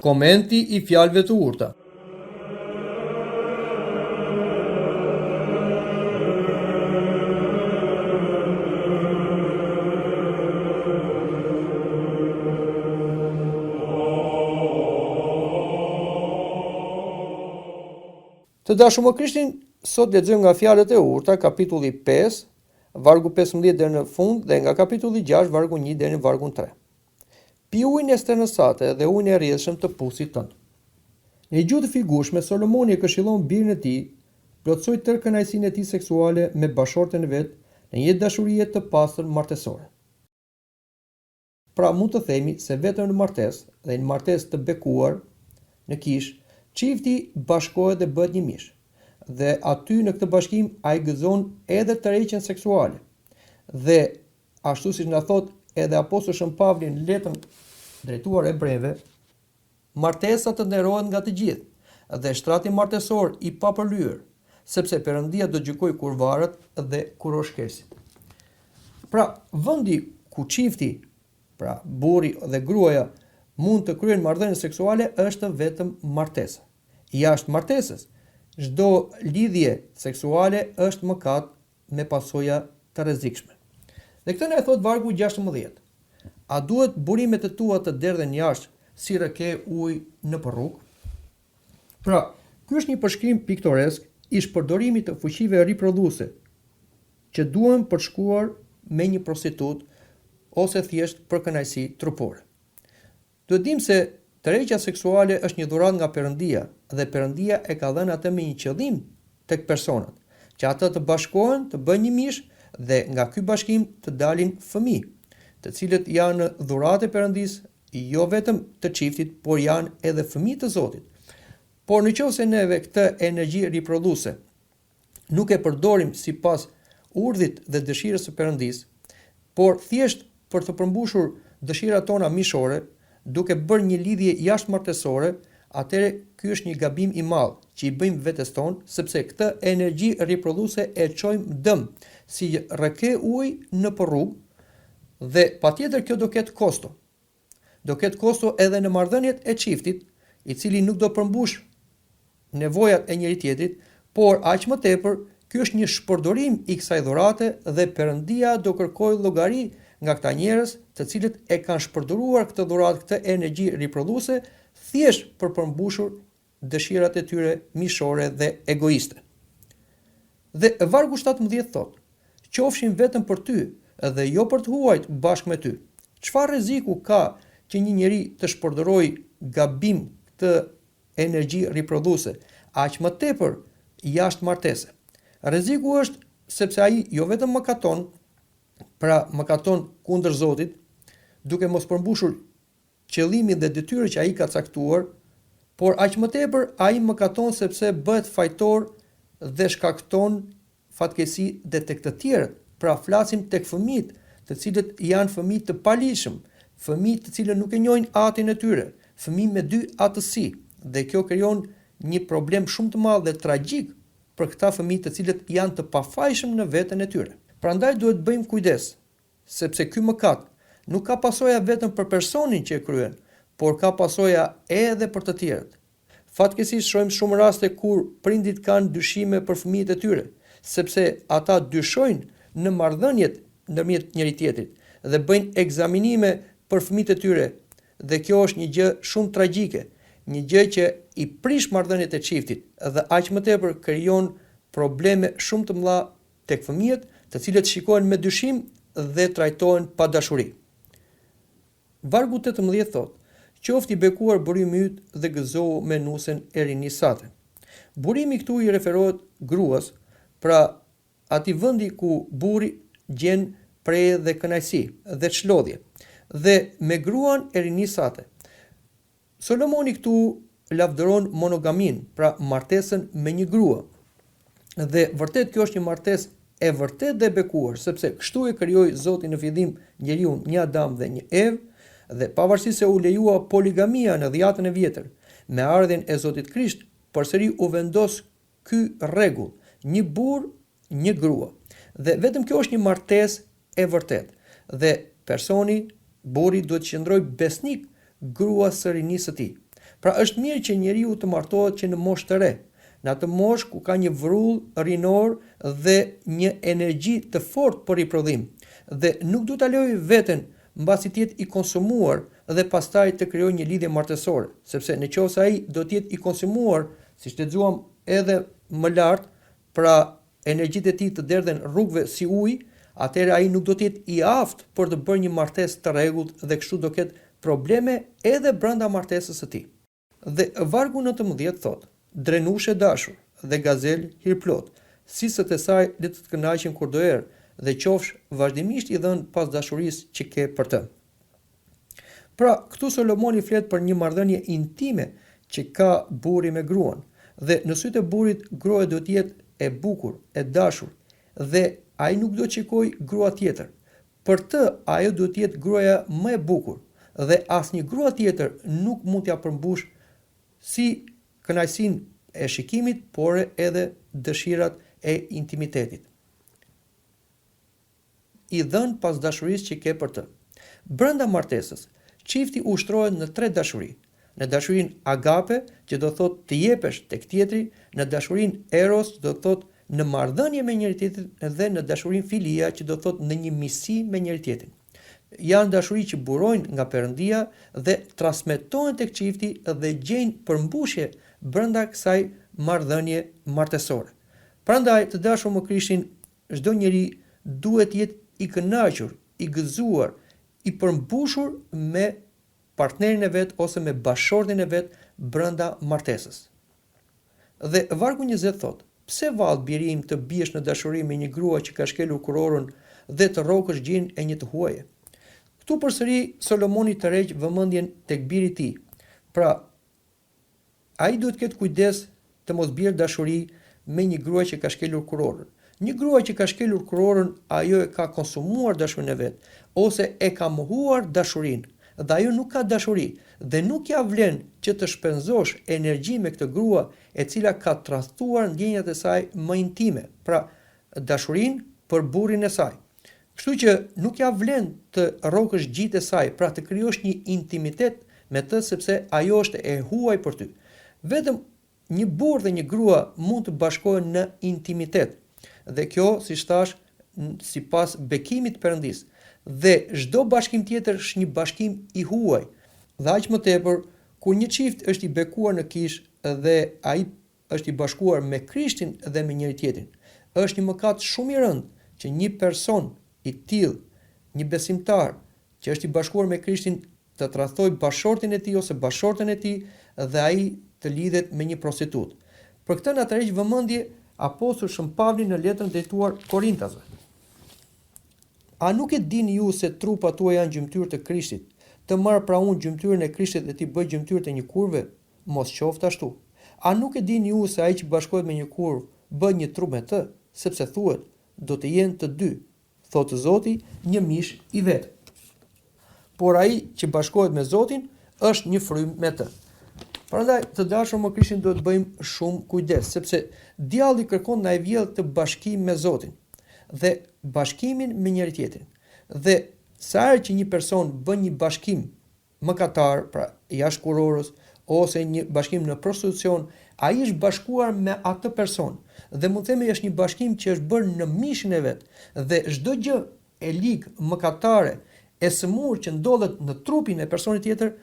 Komenti i fjalëve të urta. Të dashur më Krishtin, sot lexojmë nga fjalët e urta, kapitulli 5, vargu 15 deri në fund dhe nga kapitulli 6, vargu 1 deri në vargun 3. Pi ujin e strenësate dhe ujin e rrjedhshëm të pusit tënd. Në një gjuhë të figurshme, Solomoni e këshillon birin e tij, plotësoj tërë kënaqësinë e tij seksuale me bashorten e vet në një dashurie të pastër martesore. Pra mund të themi se vetëm në martesë dhe në martesë të bekuar në kish, çifti bashkohet dhe bëhet një mish. Dhe aty në këtë bashkim ai gëzon edhe tërheqjen seksuale. Dhe ashtu siç na thot edhe apostulli Shën Pavli në letrën drejtuar hebrejve, martesa të nderohet nga të gjithë dhe shtrati martesor i papërlyer, sepse Perëndia do gjykojë kurvarët dhe kurorshkesit. Pra, vendi ku çifti, pra burri dhe gruaja mund të kryejnë marrëdhënie seksuale është vetëm martesa. Jashtë martesës, çdo lidhje seksuale është mëkat me pasoja të rrezikshme. Dhe këtë na e thot vargu 16. A duhet burimet e tua të derdhen jashtë si rreke ujë në rrugë? Pra, ky është një përshkrim piktoresk i shpërdorimit të fuqive riprodhuese që duhen për të shkuar me një prostitut ose thjesht për kënaqësi trupore. Duhet dim se tërheqja seksuale është një dhuratë nga Perëndia dhe Perëndia e ka dhënë atë me një qëllim tek personat, që ata të bashkohen, të bëjnë një mish dhe nga ky bashkim të dalin fëmijë, të cilët janë dhuratë e Perëndisë, jo vetëm të çiftit, por janë edhe fëmijë të Zotit. Por nëse neve këtë energji riprodhuese nuk e përdorim sipas urdhit dhe dëshirës së Perëndisë, por thjesht për të përmbushur dëshirat tona mishore, duke bërë një lidhje jashtëmartesore, atëherë ky është një gabim i madh që i bëjmë vetes tonë, sepse këtë energji riprodhuese e çojmë dëm, si rreke ujë në rrugë dhe patjetër kjo do ketë kosto. Do ketë kosto edhe në marrëdhëniet e çiftit, i cili nuk do përmbush nevojat e njëri tjetrit, por aq më tepër, ky është një shpërdorim i kësaj dhurate dhe Perëndia do kërkojë llogari nga këta njerëz të cilët e kanë shpërdoruar këtë dhuratë, këtë energji riprodhuese, thjesht për përmbushur dëshirat e tyre mishore dhe egoiste. Dhe vargu 17 thot: "Qofshin vetëm për ty dhe jo për të huajt bashkë me ty." Çfarë rreziku ka që një njeri të shpërdorojë gabim këtë energji riprodhuese, aq më tepër jashtë martese? Rreziku është sepse ai jo vetëm mëkaton, pra mëkaton kundër Zotit, duke mos përmbushur qëllimin dhe detyrën që ai ka caktuar, por aq më tepër ai mëkaton sepse bëhet fajtor dhe shkakton fatkeqësi dhe tek të tjerët. Pra flasim tek fëmijët, të cilët janë fëmijë të paligjshëm, fëmijë të cilët nuk e njohin atin e tyre, fëmijë me dy atësi, dhe kjo krijon një problem shumë të madh dhe tragjik për këta fëmijë të cilët janë të pafajshëm në veten e tyre. Prandaj duhet bëjmë kujdes, sepse ky mëkat nuk ka pasoja vetëm për personin që e kryen, por ka pasoja edhe për të tjerët. Fatkeqësisht shohim shumë raste kur prindit kanë dyshime për fëmijët e tyre, sepse ata dyshojnë në marrëdhëniet ndërmjet njëri tjetrit dhe bëjnë ekzaminime për fëmijët e tyre, dhe kjo është një gjë shumë tragjike, një gjë që i prish marrëdhëniet e çiftit dhe aq më tepër krijon probleme shumë të mëdha tek fëmijët, të cilët shikohen me dyshim dhe trajtohen pa dashuri. Vargu 18 thot: "Qoftë i bekuar burimi yt dhe gëzohu me nusen e rinisë sate." Burimi këtu i referohet gruas, pra atij vendi ku burri gjen preje dhe kënaqësi dhe çlodhje, dhe me gruan e rinisë sate. Solomoni këtu lavdëron monogamin, pra martesën me një grua. Dhe vërtet kjo është një martesë e vërtet dhe bekuar, sepse kështu e krijoi Zoti në fillim njeriu, një Adam dhe një Evë, dhe pavarësisht se u lejua poligamia në dhjetën e vjetër, me ardhjen e Zotit Krisht, përsëri u vendos ky rregull, një burr, një grua. Dhe vetëm kjo është një martesë e vërtet. Dhe personi, burri, duhet të qëndrojë besnik gruas së rinisë së tij. Pra është mirë që njeriu të martohet që në moshë të re, në atë moshë ku ka një vrull rinor dhe një energji të fortë për riprodhim, dhe nuk du ta lojë veten mbasi të jetë i konsumuar dhe pastaj të krijojë një lidhje martësore, sepse nëse ai do të jetë i konsumuar, siç lexuam edhe më lart, pra energjitë e tij të derdhen rrugëve si ujë, atëherë ai nuk do të jetë i aftë për të bërë një martesë të rregullt dhe kështu do ketë probleme edhe brenda martesës së tij. Dhe vargu 19 thotë: "Drenushe dashur dhe gazel hirplot, sisët e saj le të kënaqen kur do erë, dhe qofsh vazhdimisht i dhënë pas dashurisë që ke për të." Pra, këtu Solomoni flet për një marrëdhënie intime që ka burri me gruan, dhe në sytë e burrit gruaja do të jetë e bukur, e dashur, dhe ai nuk do të shikojë grua tjetër. Për të, ajo do të jetë gruaja më e bukur, dhe asnjë grua tjetër nuk mund t'ia përmbush si kënaqësinë e shikimit, por edhe dëshirat e intimitetit. I dhën pas dashurisë që ke për të. Brenda martesës, çifti ushtrohet në 3 dashuri. Në dashurinë agape, që do thotë të jepesh tek tjetri, në dashurinë eros, që do thotë në marrëdhënie me njëri tjetrin, dhe në dashurinë filia, që do thotë në një miqësi me njëri tjetrin. Janë dashuri që burojnë nga Perëndia dhe transmetohen tek çifti dhe gjejnë përmbushje brenda kësaj marrëdhënie martësore. Prandaj, të dashur me Krishtin, çdo njeri duhet të jetë i kënaqur, i gëzuar, i përmbushur me partnerin e vet ose me bashortin e vet brenda martesës. Dhe vargu 20 thotë: "Pse vallë biri im të biesh në dashuri me një grua që ka shkelur kurorën dhe të rrokësh gjin e një të huaje?" Këtu përsëri Solomoni tërheq vëmendjen tek biri i tij. Pra, ai duhet të ketë kujdes të mos bjerë dashuri me një grua që ka shkelur kurorën. Një grua që ka shkelur kurorën, ajo e ka konsumuar dashurinë e vet, ose e ka mohuar dashurinë, dhe ajo nuk ka dashuri, dhe nuk ja vlen që të shpenzosh energji me këtë grua e cila ka tradhtuar ndjenjat e saj më intime, pra dashurinë për burrin e saj. Kështu që nuk ja vlen të rrokësh gjitë e saj, pra të krijosh një intimitet me të, sepse ajo është e huaj për ty. Vetëm një burr dhe një grua mund të bashkohen në intimitet. Dhe kjo, si thash, sipas bekimit të Perëndis. Dhe çdo bashkim tjetër është një bashkim i huaj. Dhe aq më tepër kur një çift është i bekuar në kish dhe ai është i bashkuar me Krishtin dhe me njëri tjetrin, është një mëkat shumë i rëndë që një person i tillë, një besimtar që është i bashkuar me Krishtin, të tradhtojë bashortin e tij ose bashortën e tij dhe ai të lidhet me një prostitut. Për këtë na tërheq vëmendje apostulli Shën Pavli në letrën drejtuar Korintasve. A nuk e dini ju se trupat tuaja janë gjymtyr të Krishtit? Të marr pra unë gjymtyrën e Krishtit dhe ti bëj gjymtyrë të një kurve? Mos qoftë ashtu. A nuk e dini ju se ai që bashkohet me një kurv bën një trup me të, sepse thuhet, do të jenë të dy, thotë Zoti, një mish i vet. Por ai që bashkohet me Zotin është një frym me të. Prandaj, të dashur me Krishtin duhet të bëjmë shumë kujdes, sepse djalli kërkon na e vjedh të bashkim me Zotin dhe bashkimin me njëri tjetrin. Dhe sa herë që një person bën një bashkim mëkatar, pra jashtë kurorës, ose një bashkim në prostitucion, ai është bashkuar me atë person. Dhe mund të themi është një bashkim që është bërë në mishin e vet. Dhe çdo gjë e ligë mëkatare e sëmurë që ndodhet në trupin e personit tjetër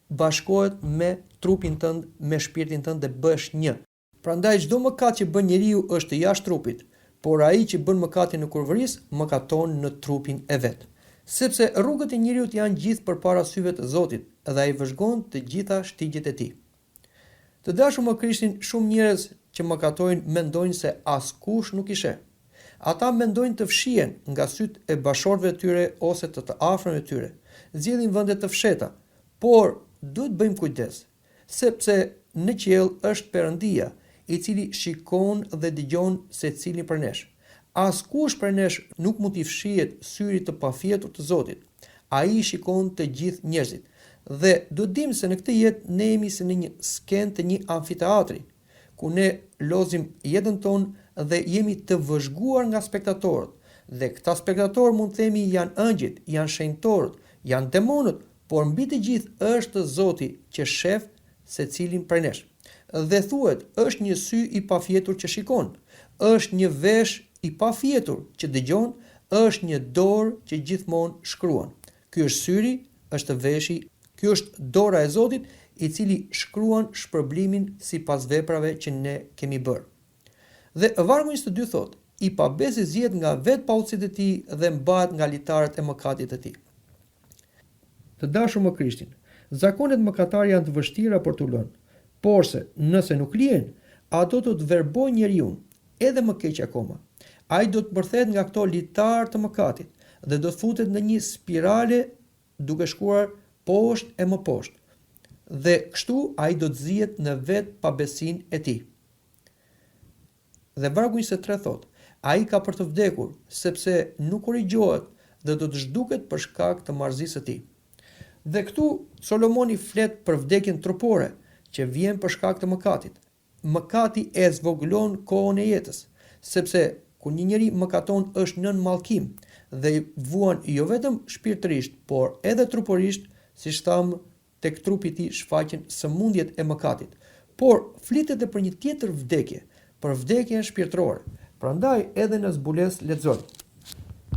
bashkohet me trupin tënd, me shpirtin tënd dhe bësh një. Prandaj çdo mëkat që bën njeriu është jashtë trupit, por ai që bën mëkatin në kurvërisë mëkaton në trupin e vet. Sepse rrugët e njeriut janë gjithë përpara syve të Zotit dhe ai vëzhgon të gjitha shtigjet e tij. Të dashur me Krishtin, shumë njerëz që mëkatojnë mendojnë se askush nuk i sheh. Ata mendojnë të fshihen nga sytë e bashortëve të tyre ose të afërmëve të tyre. Zgjedhin vende të fsheta, por duhet bëjmë kujdes, sepse në qiell është Perëndia, i cili shikon dhe dëgjon secilin për nesh. Askush për nesh nuk mund t'i fshihet syrit të pafjetur të Zotit. Ai shikon të gjithë njerëzit. Dhe duhet dim se në këtë jetë ne jemi si në një skenë të një amfiteatri, ku ne lozim jetën tonë dhe jemi të vëzhguar nga spektatorët. Dhe këta spektatorë mund të themi janë ëngjëjt, janë shenjtorët, janë demonët, por mbi të gjithë është Zoti që shef secilin prej nesh. Dhe thuhet, është një sy i pafjetur që shikon, është një vesh i pafjetur që dëgjon, është një dorë që gjithmonë shkruan. Ky është syri, është veshi, ky është dora e Zotit, i cili shkruan shpërblimin sipas veprave që ne kemi bërë. Dhe vargu 22 thotë, i pabesi zgjedh nga vetë pautësitë e tij dhe mbahet nga litarët e mëkatit të tij. Të dashur më Krishtin, zakonet mëkatar janë të vështira për t'u lënë, porse nëse nuk lihen, ato do të verbojnë njeriu, edhe më keq akoma. Ai do të mbërthet nga këto litarë të mëkatit dhe do të futet në një spirale duke shkuar poshtë e më poshtë. Dhe kështu ai do të zihet në vetë pabesinë e tij. Dhe vargu 23 thotë, ai ka për të vdekur, sepse nuk korrigjohet dhe do të zhduket për shkak të marrëzisë së tij. Dhe këtu Solomoni flet për vdekjen trupore që vjen për shkak të mëkatit. Mëkati e zvoglon kohën e jetës, sepse kur një njeri mëkaton është nën mallkim dhe i vuan jo vetëm shpirtërisht, por edhe truporisht, siç tham, tek trupi i tij shfaqen sëmundjet e mëkatit. Por flitet edhe për një tjetër vdekje, për vdekjen shpirtërore. Prandaj edhe në zbules lexojmë.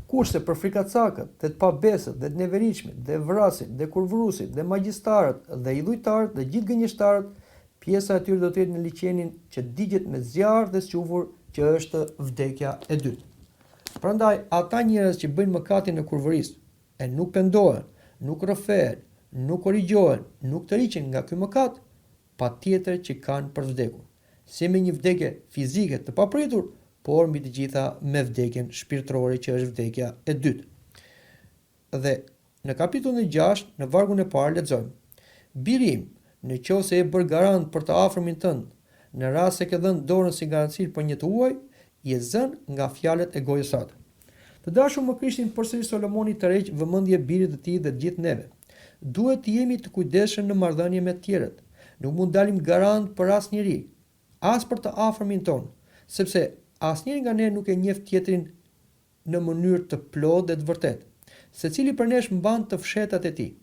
Kurse për frikacakët, dhe të pabesët, dhe të neveritshmit, dhe vrasit, dhe kurvërusit, dhe magjistarët, dhe idhujtarët, dhe gjithë gënjeshtërët, pjesa e tyre do të jetë në liçenin që digjet me zjarr dhe squfur, që është vdekja e dytë. Prandaj ata njerëz që bëjnë mëkatin e kurvërisë e nuk pendohen, nuk rrëfehen, nuk korrigjohen, nuk tërhiqen nga ky mëkat, patjetër që kanë për vdekur. Si me një vdekje fizike të papritur, por mbi të gjitha me vdekjen shpirtërore që është vdekja e dytë. Dhe në kapitullin 6, në vargun e parë lexojmë: Biri im, nëse e bër garant për të afërmin tënd, në rast se ke dhënë dorën si garanci për një të huaj, je zënë nga fjalët e gojës sate. Të dashur më Krishtin, përsëri Solomoni tërheq vëmendje birit të tij dhe të gjithë neve. Duhet të jemi të kujdesshëm në marrëdhënie me të tjerët. Nuk mund dalim garant për asnjëri, as për të afërmin ton, sepse asnjëri nga ne nuk e njeh tjetrin në mënyrë të plotë dhe të vërtetë. Secili për nesh mban të fshetat e tij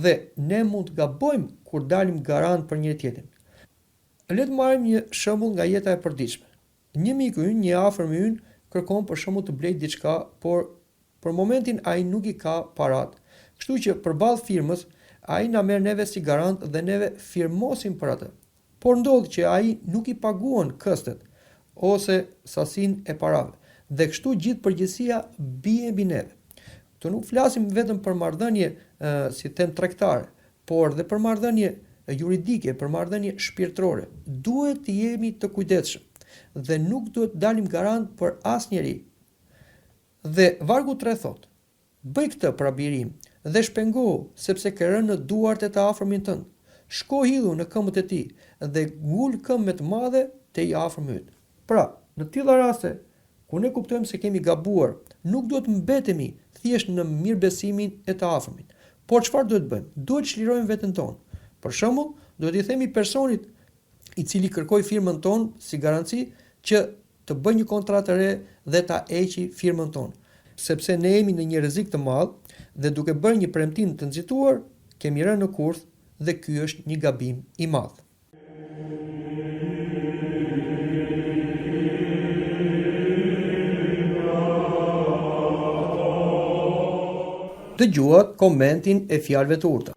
dhe ne mund të gabojmë kur dalim garant për njëri tjetrin. Le të marrim një shembull nga jeta e përditshme. Një miku ynë, një afërm i ynë, kërkon për shembull të blejë diçka, por për momentin ai nuk i ka parat. Kështu që përballë firmës, ai na merr neve si garant dhe neve firmosim për atë. Por ndodh që ai nuk i paguan këstet ose sasinë e parave, dhe kështu gjithë përgjegjësia bie mbi neve. Këtu nuk flasim vetëm për marrëdhënie si them tregtare, por dhe për marrëdhënie juridike, për marrëdhënie shpirtërore. Duhet të jemi të kujdesshëm dhe nuk duhet të dalim garant për asnjëri. Dhe vargu 3 thotë: Bëj këtë pra biri im, dhe shpengohu, sepse ke rënë në duart e të afërmit tënd. Shko hidhu në këmbët e tij dhe ngul këmbë të madhe te i afërmi yt. Pra, në tilla raste, kur ne kuptojmë se kemi gabuar, nuk duhet mbetemi thjesht në mirëbesimin e të afërmit. Por çfarë duhet bëjmë? Duhet çlirojmë veten tonë. Për shembull, duhet i themi personit i cili kërkoi firmën tonë si garanci që të bëjë një kontratë re dhe ta heqë firmën tonë, sepse ne jemi në një rrezik të madh dhe duke bërë një premtim të nxituar, kemi rënë në kurth dhe ky është një gabim i madh. Dëgjuat komentin e fjalëve të urta.